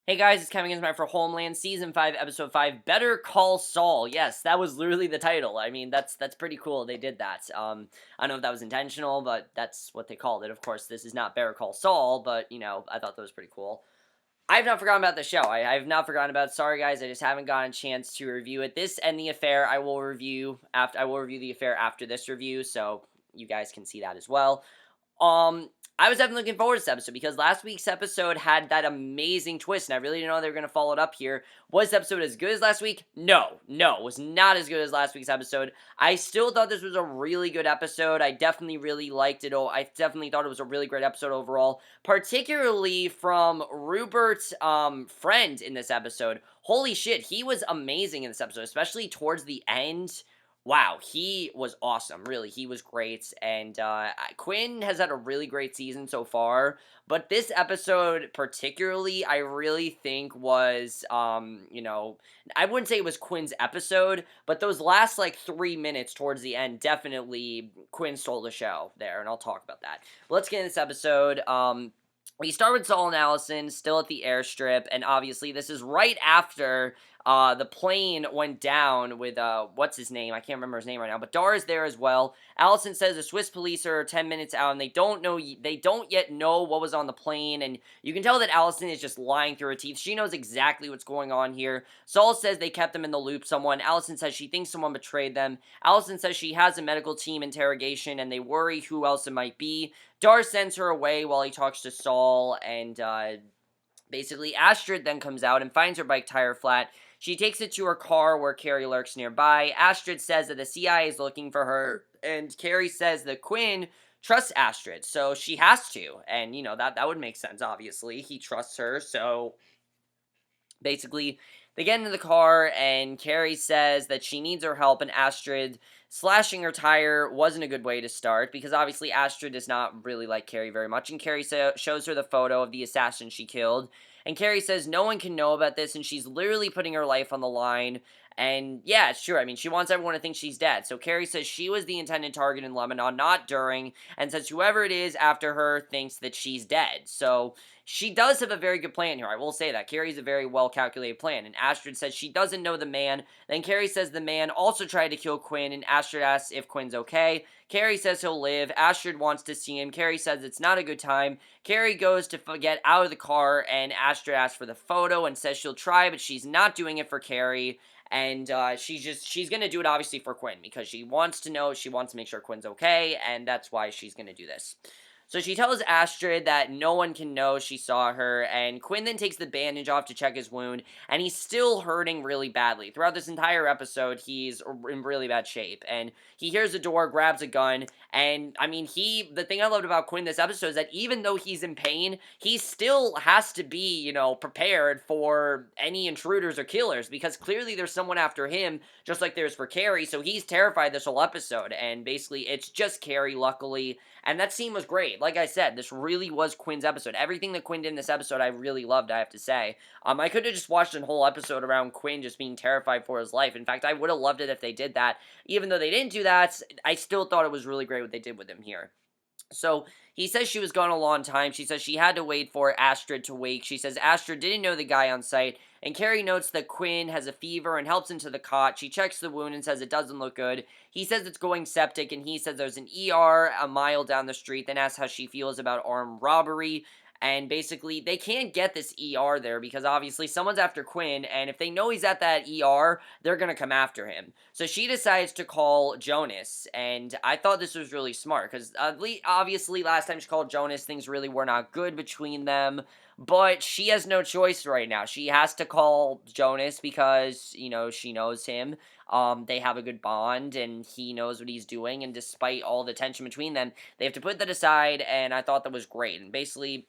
Hey guys, it's Kevin again for Homeland, Season 5, Episode 5, Better Call Saul. Yes, that was literally the title. I mean, that's pretty cool they did that. I don't know if that was intentional, but that's what they called it. Of course, this is not Better Call Saul, but, I thought that was pretty cool. I've not forgotten about the show. I've not forgotten about it. Sorry guys, I just haven't gotten a chance to review it. This and The Affair I will review The Affair after this review, so you guys can see that as well. Um, I was definitely looking forward to this episode because last week's episode had that amazing twist, and I really didn't know they were going to follow it up here. Was this episode as good as last week? No, it was not as good as last week's episode. I still thought this was a really good episode. I definitely really liked it. I definitely thought it was a really great episode overall, particularly from Rupert's friend in this episode. Holy shit, he was amazing in this episode, especially towards the end. Wow, he was awesome. Really, he was great. And Quinn has had a really great season so far. But this episode, particularly, I really think was, I wouldn't say it was Quinn's episode, but those last like 3 minutes towards the end, definitely Quinn stole the show there. And I'll talk about that. But let's get in this episode. We start with Saul and Alison still at the airstrip, and obviously this is right after the plane went down with what's his name? I can't remember his name right now, but Dar is there as well. Alison says the Swiss police are 10 minutes out, and they don't yet know what was on the plane, and you can tell that Alison is just lying through her teeth. She knows exactly what's going on here. Saul says they kept them in the loop. Alison says she thinks someone betrayed them. Alison says she has a medical team interrogation, and they worry who else it might be. Dar sends her away while he talks to Saul, and basically Astrid then comes out and finds her bike tire flat. She takes it to her car where Carrie lurks nearby. Astrid says that the CIA is looking for her, and Carrie says that Quinn trusts Astrid, so she has to, and that would make sense. Obviously, he trusts her, so basically, they get into the car, and Carrie says that she needs her help, and Astrid slashing her tire wasn't a good way to start, because obviously Astrid does not really like Carrie very much, and Carrie shows her the photo of the assassin she killed, and Carrie says no one can know about this, and she's literally putting her life on the line, and yeah, it's true. I mean, she wants everyone to think she's dead, so Carrie says she was the intended target in Lebanon, not during, and says whoever it is after her thinks that she's dead, so she does have a very good plan here. I will say that. Carrie's a very well-calculated plan. And Astrid says she doesn't know the man. Then Carrie says the man also tried to kill Quinn. And Astrid asks if Quinn's okay. Carrie says he'll live. Astrid wants to see him. Carrie says it's not a good time. Carrie goes to get out of the car. And Astrid asks for the photo and says she'll try. But she's not doing it for Carrie. And she's going to do it obviously for Quinn. Because she wants to know. She wants to make sure Quinn's okay. And that's why she's going to do this. So she tells Astrid that no one can know she saw her, and Quinn then takes the bandage off to check his wound, and he's still hurting really badly. Throughout this entire episode, he's in really bad shape, and he hears the door, grabs a gun, and, I mean, the thing I loved about Quinn this episode is that even though he's in pain, he still has to be, prepared for any intruders or killers, because clearly there's someone after him, just like there's for Carrie, so he's terrified this whole episode, and basically, it's just Carrie, luckily, and that scene was great. Like I said, this really was Quinn's episode. Everything that Quinn did in this episode, I really loved, I have to say. I could have just watched a whole episode around Quinn just being terrified for his life. In fact, I would have loved it if they did that. Even though they didn't do that, I still thought it was really great what they did with him here. So, he says she was gone a long time. She says she had to wait for Astrid to wake. She says Astrid didn't know the guy on site. And Carrie notes that Quinn has a fever and helps into the cot. She checks the wound and says it doesn't look good. He says it's going septic, and he says there's an ER a mile down the street, then asks how she feels about armed robbery. And basically, they can't get this ER there because obviously someone's after Quinn, and if they know he's at that ER, they're gonna come after him. So she decides to call Jonas, and I thought this was really smart because obviously last time she called Jonas, things really were not good between them. But she has no choice right now. She has to call Jonas because, she knows him. They have a good bond, and he knows what he's doing, and despite all the tension between them, they have to put that aside, and I thought that was great. And basically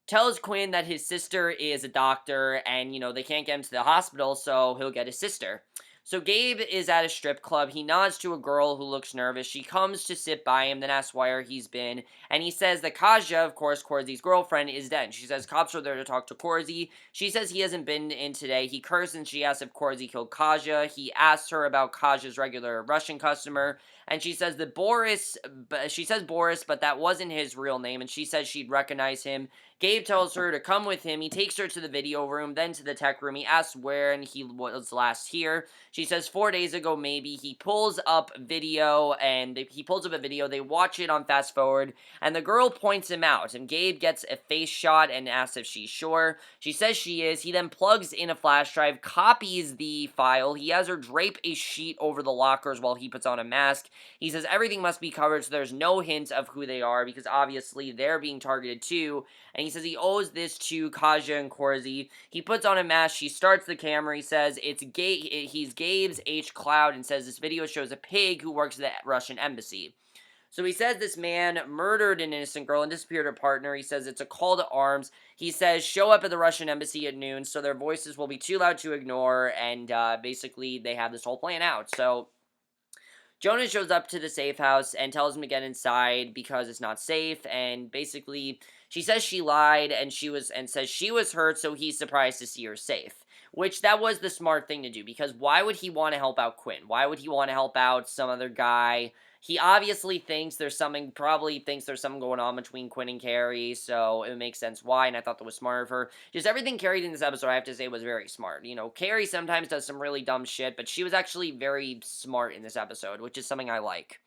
tells Quinn that his sister is a doctor, and, they can't get him to the hospital, so he'll get his sister. So Gabe is at a strip club. He nods to a girl who looks nervous. She comes to sit by him, then asks where he's been, and he says that Kaja, of course, Corsi's girlfriend, is dead. She says cops are there to talk to Corsi. She says he hasn't been in today. He curses, and she asks if Corsi killed Kaja. He asks her about Kaja's regular Russian customer, and she says that she says Boris, but that wasn't his real name, and she says she'd recognize him. Gabe tells her to come with him. He takes her to the video room, then to the tech room. He asks where and he was last here. She says 4 days ago, maybe. He pulls up video, and he pulls up a video. They watch it on fast forward, and the girl points him out, and Gabe gets a face shot and asks if she's sure. She says she is. He then plugs in a flash drive, copies the file. He has her drape a sheet over the lockers while he puts on a mask. He says everything must be covered so there's no hint of who they are, because obviously they're being targeted too. And he says he owes this to Kaja and Korzi. He puts on a mask. She starts the camera. He says he's Gabe's H. Cloud, and says this video shows a pig who works at the Russian embassy. So he says this man murdered an innocent girl and disappeared her partner. He says it's a call to arms. He says show up at the Russian embassy at noon so their voices will be too loud to ignore, and basically they have this whole plan out. So Jonas shows up to the safe house and tells him to get inside because it's not safe, and basically she says she lied and says she was hurt, so he's surprised to see her safe. Which, that was the smart thing to do, because why would he want to help out Quinn? Why would he want to help out some other guy? He obviously thinks there's something going on between Quinn and Carrie, so it makes sense why, and I thought that was smart of her. Just everything Carrie did in this episode, I have to say, was very smart. You know, Carrie sometimes does some really dumb shit, but she was actually very smart in this episode, which is something I like.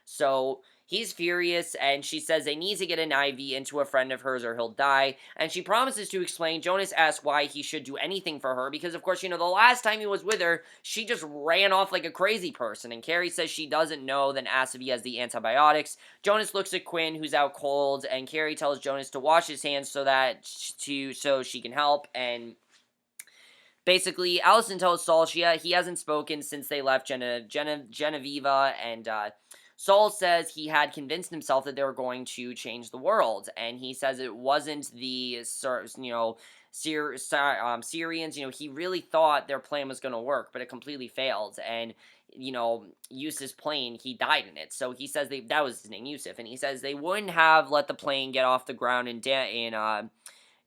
So he's furious, and she says they need to get an IV into a friend of hers or he'll die, and she promises to explain. Jonas asks why he should do anything for her, because of course, you know, the last time he was with her, she just ran off like a crazy person, and Carrie says she doesn't know, then asks if he has the antibiotics. Jonas looks at Quinn, who's out cold, and Carrie tells Jonas to wash his hands so she can help, and basically, Alison tells Saul he hasn't spoken since they left Genevieve, and Saul says he had convinced himself that they were going to change the world, and he says it wasn't the, Syrians. You know, he really thought their plan was going to work, but it completely failed, and, you know, Yusuf's plane, he died in it, so he says that was his name, Yusuf, and he says they wouldn't have let the plane get off the ground in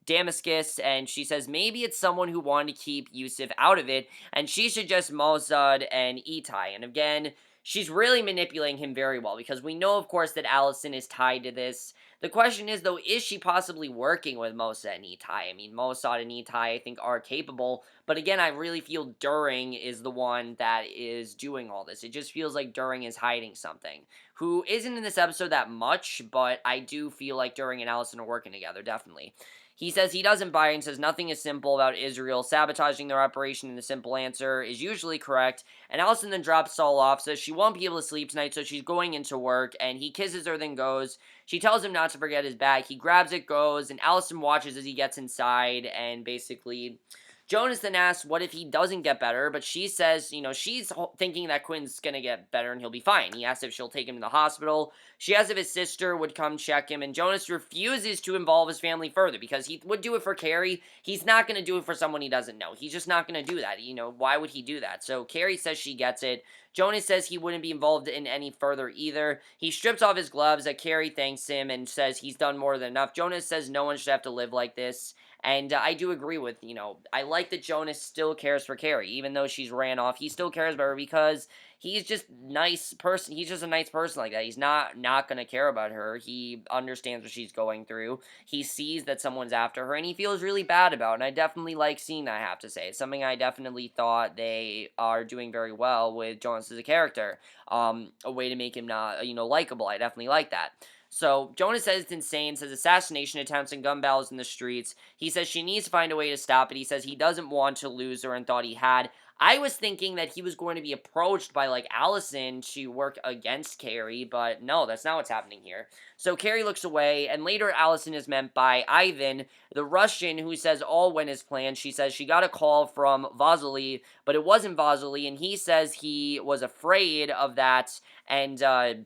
Damascus, and she says maybe it's someone who wanted to keep Yusuf out of it, and she suggests Mossad and Itai, and again, she's really manipulating him very well, because we know, of course, that Alison is tied to this. The question is, though, is she possibly working with Mossad and Itai? I mean, Mossad and Itai, I think, are capable, but again, I really feel During is the one that is doing all this. It just feels like During is hiding something, who isn't in this episode that much, but I do feel like During and Alison are working together, definitely. He says he doesn't buy it and says nothing is simple about Israel sabotaging their operation, and the simple answer is usually correct. And Alison then drops Saul off, says she won't be able to sleep tonight, so she's going into work, and he kisses her, then goes. She tells him not to forget his bag. He grabs it, goes, and Alison watches as he gets inside, and basically Jonas then asks what if he doesn't get better, but she says, you know, she's thinking that Quinn's gonna get better and he'll be fine. He asks if she'll take him to the hospital. She asks if his sister would come check him, and Jonas refuses to involve his family further, because he would do it for Carrie. He's not gonna do it for someone he doesn't know. He's just not gonna do that. You know, why would he do that? So Carrie says she gets it. Jonas says he wouldn't be involved in any further either. He strips off his gloves. Carrie thanks him and says he's done more than enough. Jonas says no one should have to live like this. And I do agree with, you know, I like that Jonas still cares for Carrie. Even though she's ran off, he still cares about her because he's just nice person. He's just a nice person like that. He's not going to care about her. He understands what she's going through. He sees that someone's after her, and he feels really bad about it. And I definitely like seeing that, I have to say. It's something I definitely thought they are doing very well with Jonas as a character. A way to make him not, you know, likable. I definitely like that. So, Jonas says it's insane, says assassination attempts and gun battles in the streets. He says she needs to find a way to stop it. He says he doesn't want to lose her and thought he had. I was thinking that he was going to be approached by, like, Alison to work against Carrie, but no, that's not what's happening here. So, Carrie looks away, and later Alison is met by Ivan, the Russian, who says all went as planned. She says she got a call from Vasily, but it wasn't Vasily, and he says he was afraid of that, and,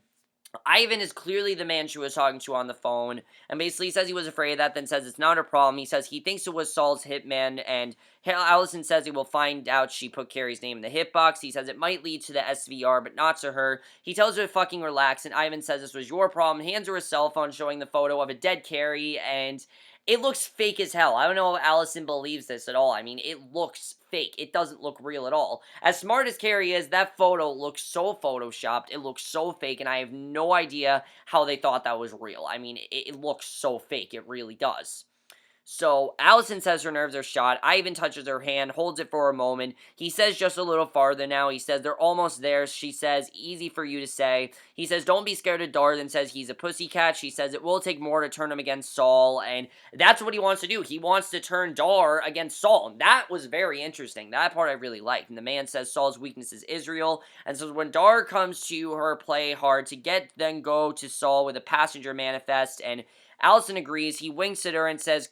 Ivan is clearly the man she was talking to on the phone, and basically says he was afraid of that, then says it's not a problem. He says he thinks it was Saul's hitman, and Alison says he will find out she put Carrie's name in the hitbox. He says it might lead to the SVR, but not to her. He tells her to fucking relax, and Ivan says this was your problem, hands her a cell phone showing the photo of a dead Carrie, and it looks fake as hell. I don't know if Alison believes this at all. I mean, it looks fake. It doesn't look real at all. As smart as Carrie is, that photo looks so photoshopped. It looks so fake, and I have no idea how they thought that was real. I mean, it looks so fake. It really does. So Allison says her nerves are shot. Ivan touches her hand, holds it for a moment. He says just a little farther now. He says they're almost there. She says, easy for you to say. He says, don't be scared of Dar, then says he's a pussycat. She says it will take more to turn him against Saul, and that's what he wants to do. He wants to turn Dar against Saul. And that was very interesting. That part I really liked. And the man says Saul's weakness is Israel. And so when Dar comes to her play hard to then go to Saul with a passenger manifest, and Alison agrees. He winks at her and says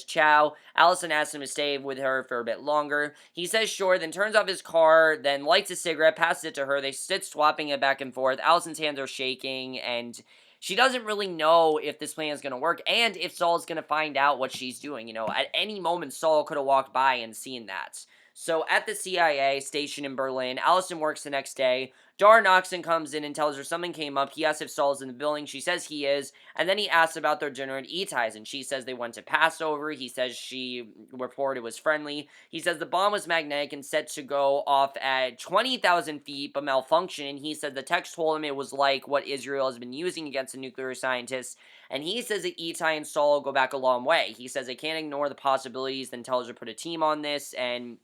ciao. Alison asks him to stay with her for a bit longer. He says sure, then turns off his car, then lights a cigarette, passes it to her. They sit swapping it back and forth. Alison's hands are shaking, and she doesn't really know if this plan is going to work and if Saul's going to find out what she's doing. You know, at any moment, Saul could have walked by and seen that. So at the CIA station in Berlin, Alison works the next day. Dar knocks and comes in and tells her something came up. He asks if Saul's in the building. She says he is. And then he asks about their dinner at Itai's. And she says they went to Passover. He says she reported it was friendly. He says the bomb was magnetic and set to go off at 20,000 feet but malfunctioned. And he said the text told him it was like what Israel has been using against the nuclear scientists. And he says that Itai and Saul go back a long way. He says they can't ignore the possibilities, then tells her to put a team on this. And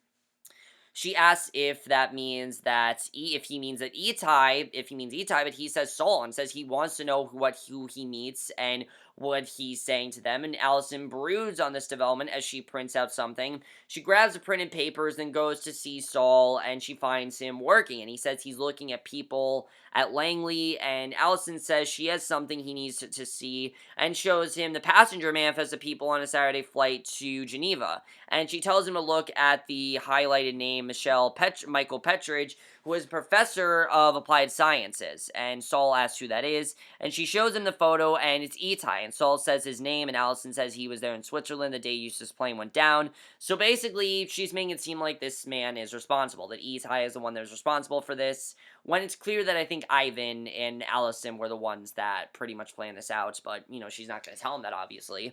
she asks if that means that, if he means Itai, but he says Saul, and says he wants to know who he meets and what he's saying to them, and Alison broods on this development as she prints out something. She grabs the printed papers, then goes to see Saul, and she finds him working, and he says he's looking at people at Langley, and Alison says she has something he needs to see, and shows him the passenger manifest of people on a Saturday flight to Geneva, and she tells him to look at the highlighted name Michael Petridge, who is a professor of applied sciences, and Saul asks who that is, and she shows him the photo, and it's Itai, and Saul says his name, and Alison says he was there in Switzerland the day Eustace's plane went down. So basically, she's making it seem like this man is responsible, that Itai is the one that is responsible for this, when it's clear that I think Ivan and Alison were the ones that pretty much planned this out, but, you know, she's not going to tell him that, obviously.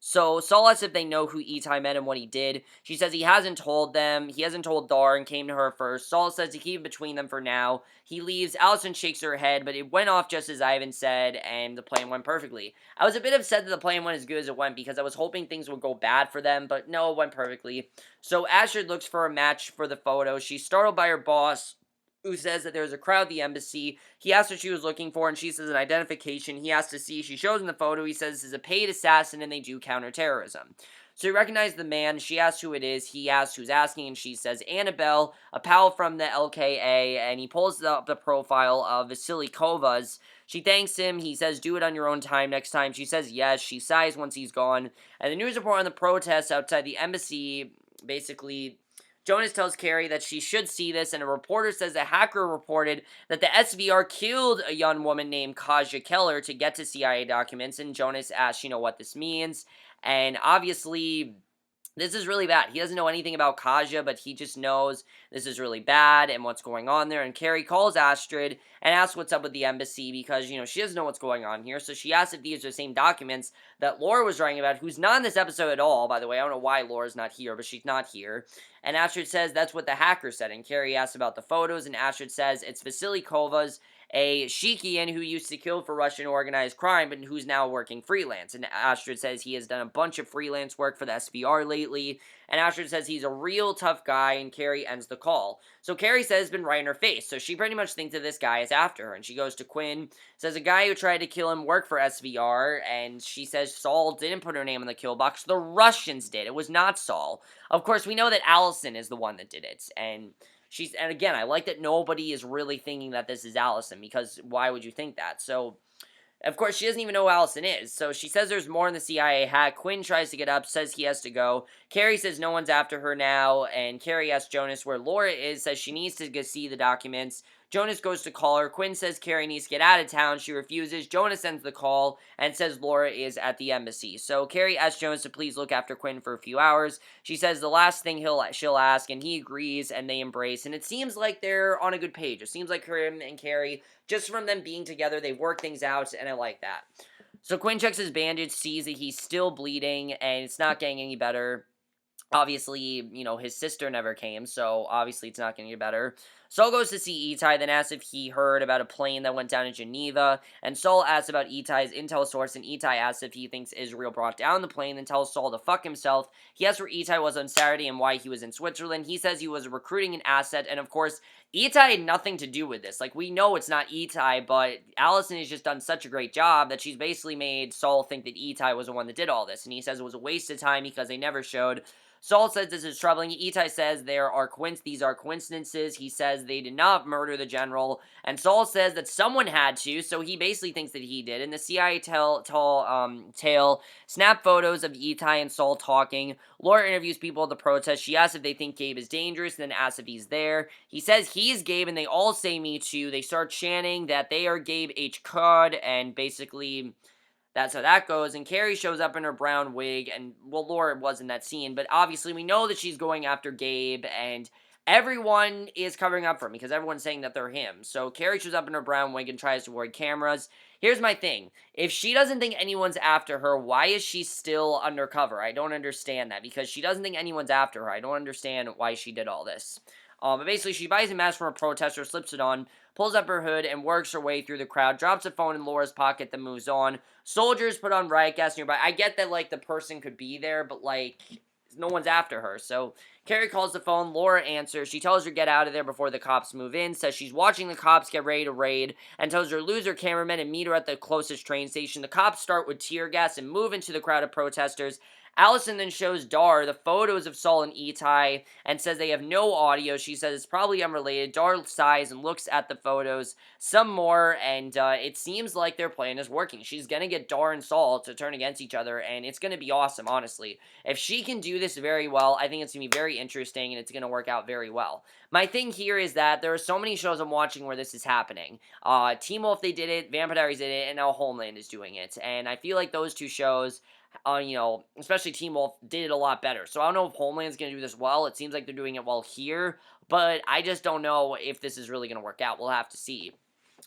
So Saul asks if they know who Itai met and what he did. She says he hasn't told them. He hasn't told Dar and came to her first. Saul says to keep it between them for now. He leaves. Alison shakes her head, but it went off just as Ivan said, and the plan went perfectly. I was a bit upset that the plan went as good as it went because I was hoping things would go bad for them, but no, it went perfectly. So Astrid looks for a match for the photo. She's startled by her boss, who says that there's a crowd at the embassy. He asks what she was looking for, and she says an identification. He asks to see. She shows him the photo. He says this is a paid assassin, and they do counterterrorism. So he recognizes the man. She asks who it is. He asks who's asking, and she says Annabelle, a pal from the LKA, and he pulls up the profile of Vasily Kovas. She thanks him. He says, do it on your own time next time. She says yes. She sighs once he's gone. And the news report on the protests outside the embassy, basically, Jonas tells Carrie that she should see this, and a reporter says a hacker reported that the SVR killed a young woman named Kaja Keller to get to CIA documents, and Jonas asks, what this means, and obviously, this is really bad. He doesn't know anything about Kaja, but he just knows this is really bad and what's going on there. And Carrie calls Astrid and asks what's up with the embassy because, she doesn't know what's going on here. So she asks if these are the same documents that Laura was writing about, who's not in this episode at all, by the way. I don't know why Laura's not here, but she's not here. And Astrid says that's what the hacker said. And Carrie asks about the photos, and Astrid says it's Vasily Kovas, a Shikian who used to kill for Russian organized crime, but who's now working freelance. And Astrid says he has done a bunch of freelance work for the SVR lately. And Astrid says he's a real tough guy, and Carrie ends the call. So Carrie says it's been right in her face, so she pretty much thinks that this guy is after her. And she goes to Quinn, says a guy who tried to kill him worked for SVR, and she says Saul didn't put her name in the kill box. The Russians did. It was not Saul. Of course, we know that Alison is the one that did it, and again, I like that nobody is really thinking that this is Alison, because why would you think that? So, of course, she doesn't even know who Alison is. So she says there's more in the CIA hack. Quinn tries to get up, says he has to go. Carrie says no one's after her now, and Carrie asks Jonas where Laura is, says she needs to go see the documents. Jonas goes to call her. Quinn says Carrie needs to get out of town. She refuses. Jonas ends the call and says Laura is at the embassy. So Carrie asks Jonas to please look after Quinn for a few hours. She says the last thing she'll ask, and he agrees, and they embrace. And it seems like they're on a good page. It seems like him and Carrie, just from them being together, they've worked things out, and I like that. So Quinn checks his bandage, sees that he's still bleeding, and it's not getting any better. Obviously, his sister never came, so obviously it's not going to get better. Saul goes to see Itai, then asks if he heard about a plane that went down in Geneva, and Saul asks about Itai's intel source, and Itai asks if he thinks Israel brought down the plane, then tells Saul to fuck himself. He asks where Itai was on Saturday and why he was in Switzerland. He says he was recruiting an asset, and of course, Itai had nothing to do with this. Like, we know it's not Itai, but Alison has just done such a great job that she's basically made Saul think that Itai was the one that did all this, and he says it was a waste of time because they never showed. Saul says this is troubling. Itai says these are coincidences. He says they did not murder the general. And Saul says that someone had to, so he basically thinks that he did. And the CIA tail snap photos of Itai and Saul talking. Laura interviews people at the protest. She asks if they think Gabe is dangerous, then asks if he's there. He says he's Gabe, and they all say me too. They start chanting that they are Gabe H. Cud, and basically that's how that goes, and Carrie shows up in her brown wig, and, well, Laura was in that scene, but obviously we know that she's going after Gabe, and everyone is covering up for him, because everyone's saying that they're him. So Carrie shows up in her brown wig and tries to avoid cameras. Here's my thing. If she doesn't think anyone's after her, why is she still undercover? I don't understand that, because she doesn't think anyone's after her. I don't understand why she did all this. But basically, she buys a mask from a protester, slips it on, pulls up her hood, and works her way through the crowd, drops a phone in Laura's pocket, then moves on. Soldiers put on riot gas nearby. I get that, like, the person could be there, but, like, no one's after her. So Carrie calls the phone. Laura answers. She tells her to get out of there before the cops move in, says she's watching the cops get ready to raid, and tells her to lose her cameraman and meet her at the closest train station. The cops start with tear gas and move into the crowd of protesters. Alison then shows Dar the photos of Saul and Itai and says they have no audio. She says it's probably unrelated. Dar sighs and looks at the photos some more, and it seems like their plan is working. She's going to get Dar and Saul to turn against each other, and it's going to be awesome, honestly. If she can do this very well, I think it's going to be very interesting, and it's going to work out very well. My thing here is that there are so many shows I'm watching where this is happening. Teen Wolf, they did it, Vampire Diaries did it, and now Homeland is doing it. And I feel like those two shows, especially Teen Wolf, did it a lot better. So I don't know if Homeland's going to do this well. It seems like they're doing it well here, but I just don't know if this is really going to work out. We'll have to see.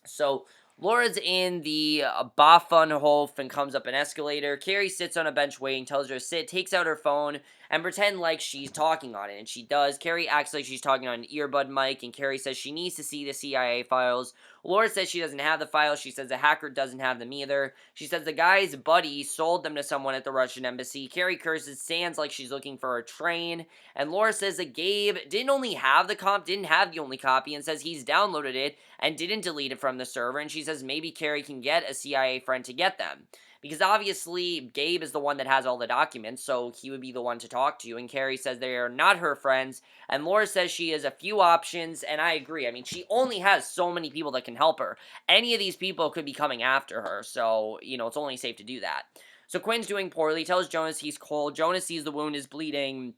So Laura's in the Baffenhof and comes up an escalator. Carrie sits on a bench waiting, tells her to sit, takes out her phone, and pretend like she's talking on it, and she does. Carrie acts like she's talking on an earbud mic, and Carrie says she needs to see the CIA files. Laura says she doesn't have the files. She says the hacker doesn't have them either. She says the guy's buddy sold them to someone at the Russian embassy. Carrie curses, stands like she's looking for a train, and Laura says that Gabe didn't have the only copy, and says he's downloaded it and didn't delete it from the server, and she says maybe Carrie can get a CIA friend to get them. Because obviously, Gabe is the one that has all the documents, so he would be the one to talk to, and Carrie says they are not her friends, and Laura says she has a few options, and I agree. I mean, she only has so many people that can help her. Any of these people could be coming after her, so, it's only safe to do that. So Quinn's doing poorly, tells Jonas he's cold. Jonas sees the wound is bleeding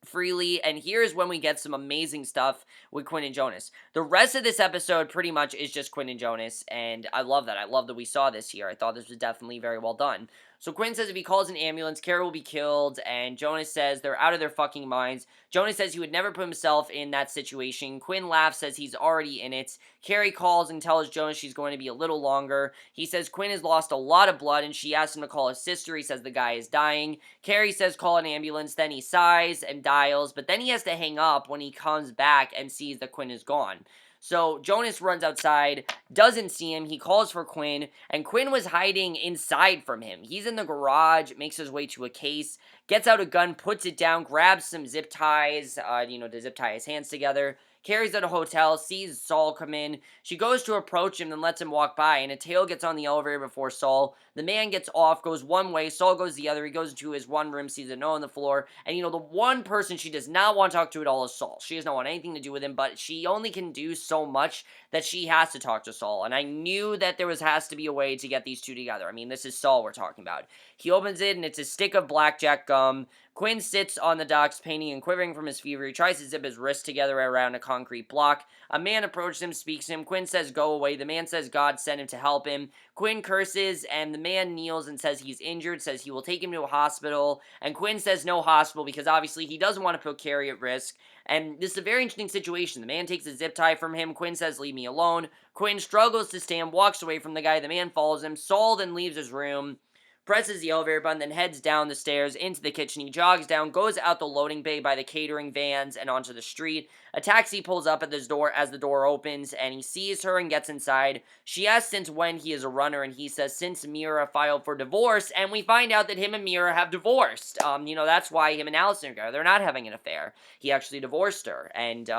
freely, and here's when we get some amazing stuff with Quinn and Jonas. The rest of this episode pretty much is just Quinn and Jonas, and I love that. I love that we saw this here. I thought this was definitely very well done. So Quinn says if he calls an ambulance, Carrie will be killed, and Jonas says they're out of their fucking minds. Jonas says he would never put himself in that situation. Quinn laughs, says he's already in it. Carrie calls and tells Jonas she's going to be a little longer. He says Quinn has lost a lot of blood, and she asks him to call his sister. He says the guy is dying. Carrie says call an ambulance, then he sighs and dials, but then he has to hang up when he comes back and sees that Quinn is gone. So Jonas runs outside, doesn't see him, he calls for Quinn, and Quinn was hiding inside from him. He's in the garage, makes his way to a case, gets out a gun, puts it down, grabs some zip ties, to zip tie his hands together. Carrie's at a hotel, sees Saul come in. She goes to approach him and lets him walk by, and a tail gets on the elevator before Saul. The man gets off, goes one way, Saul goes the other. He goes into his one room, sees a note on the floor, and the one person she does not want to talk to at all is Saul. She does not want anything to do with him, but she only can do so much that she has to talk to Saul, and I knew that has to be a way to get these two together. I mean, this is Saul we're talking about. He opens it, and it's a stick of blackjack gum. Quinn sits on the docks, painting and quivering from his fever. He tries to zip his wrists together around a concrete block. A man approaches him, speaks to him. Quinn says, "Go away." The man says God sent him to help him. Quinn curses, and the man kneels and says he's injured, says he will take him to a hospital. And Quinn says no hospital because obviously he doesn't want to put Carrie at risk. And this is a very interesting situation. The man takes a zip tie from him. Quinn says, "Leave me alone." Quinn struggles to stand, walks away from the guy. The man follows him. Saul then leaves his room, presses the elevator button, then heads down the stairs into the kitchen. He jogs down, goes out the loading bay by the catering vans and onto the street. A taxi pulls up at his door as the door opens, and he sees her and gets inside. She asks since when he is a runner, and he says since Mira filed for divorce, and we find out that him and Mira have divorced. That's why him and Alison are together. They're not having an affair. He actually divorced her, and,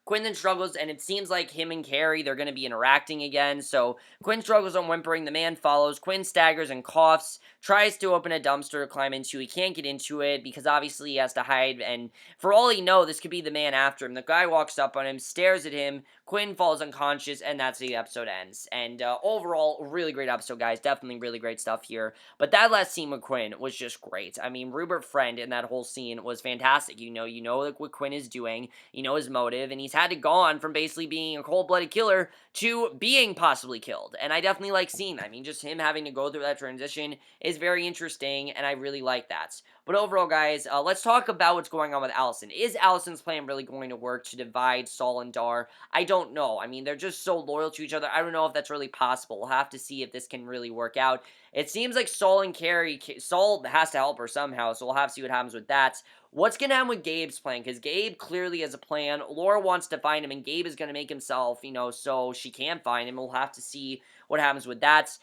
Quinn then struggles, and it seems like him and Carrie, they're going to be interacting again. So Quinn struggles on whimpering. The man follows. Quinn staggers and coughs, tries to open a dumpster to climb into. He can't get into it because obviously he has to hide. And for all he knows, this could be the man after him. The guy walks up on him, stares at him. Quinn falls unconscious, and that's the episode ends. And overall, really great episode, guys. Definitely really great stuff here. But that last scene with Quinn was just great. I mean, Rupert Friend in that whole scene was fantastic. You know like what Quinn is doing. You know his motive, and he's had to go on from basically being a cold-blooded killer to being possibly killed. And I definitely like seeing that. I mean, just him having to go through that transition is very interesting, and I really like that. But overall, guys, let's talk about what's going on with Alison. Is Alison's plan really going to work to divide Saul and Dar? I don't know. I mean, they're just so loyal to each other. I don't know if that's really possible. We'll have to see if this can really work out. It seems like Saul and Carrie, Saul has to help her somehow, so we'll have to see what happens with that. What's going to happen with Gabe's plan? Because Gabe clearly has a plan. Laura wants to find him, and Gabe is going to make himself, so she can find him. We'll have to see what happens with that.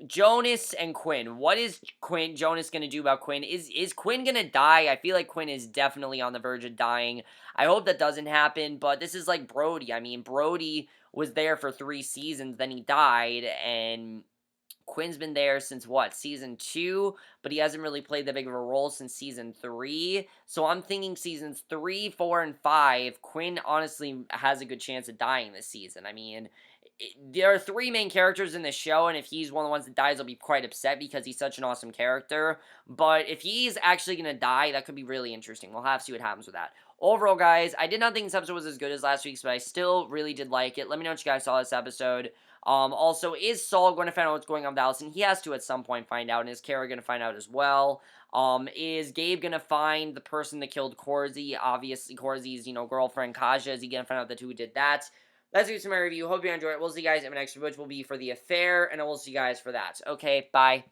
Jonas and Quinn. What is Jonas going to do about Quinn? Is Quinn going to die? I feel like Quinn is definitely on the verge of dying. I hope that doesn't happen, but this is like Brody. I mean, Brody was there for 3 seasons, then he died, and Quinn's been there since, what, season 2? But he hasn't really played that big of a role since season 3. So I'm thinking seasons 3, 4, and 5, Quinn honestly has a good chance of dying this season. I mean, there are 3 main characters in the show, and if he's one of the ones that dies, I'll be quite upset because he's such an awesome character. But if he's actually going to die, that could be really interesting. We'll have to see what happens with that. Overall, guys, I did not think this episode was as good as last week's, but I still really did like it. Let me know what you guys saw this episode. Also, is Saul going to find out what's going on with Alison? He has to at some point find out, and is Carrie going to find out as well? Is Gabe going to find the person that killed Corsi? Obviously, Corsi's, girlfriend, Kaja. Is he going to find out who did that? That's it for my review. Hope you enjoyed it. We'll see you guys in my next video, which will be for the affair, and I will see you guys for that. Okay, bye.